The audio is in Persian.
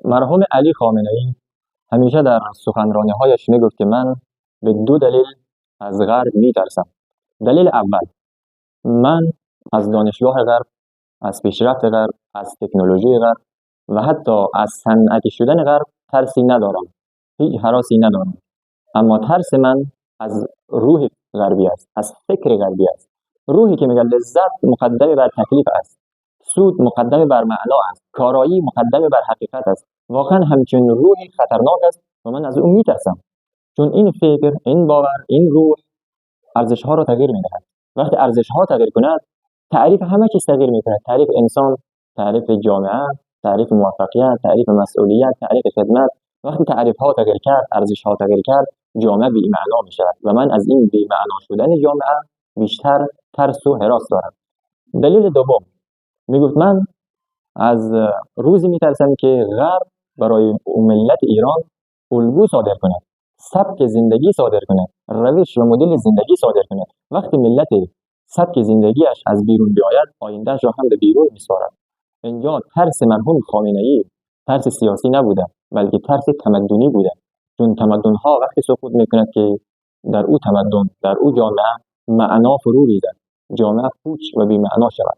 مرحوم علی خامنه‌ای همیشه در سخنرانی‌هایش میگفت که من به دو دلیل از غرب میترسم. دلیل اول، من از دانشگاه غرب، از پیشرفت غرب، از تکنولوژی غرب و حتی از صنعتی شدن غرب ترسی ندارم، هیچ هراسی ندارم. اما ترس من از روح غربی است، از فکر غربی است. روحی که میگه لذت مقدم بر تکلیف است، سود مقدم بر معنا است، کارایی مقدم بر حقیقت است. واقعا همچین روحی خطرناک است و من از اون میترسم، چون این فکر، این باور، این روح ارزش ها را تغییر میدهد. وقتی ارزش ها تغییر کند، تعریف همه چیز تغییر میکند. تعریف انسان، تعریف جامعه، تعریف موفقیت، تعریف مسئولیت، تعریف خدمت. وقتی تعریف ها تغییر کرد، ارزش ها تغییر کرد، جامعه بی معنا میشه و من از این بی معنا شدن جامعه بیشتر ترس و هراس دارم. دلیل دوم، میگفت من از روزی میترسم که غرب برای ملت ایران الگو صادر کند، سبک زندگی صادر کند، روش و مدل زندگی صادر کند. وقتی ملت سبک زندگیش از بیرون بیاید، آیندهش را هم به بیرون میسپارد. اینجا ترس مرحوم خامنه‌ای ترس سیاسی نبوده، بلکه ترس تمدنی بوده، چون تمدن ها وقتی سقوط میکند که در او تمدن، در او جامعه معنا فرو ریزد، جامعه پوچ و بی معنا شود.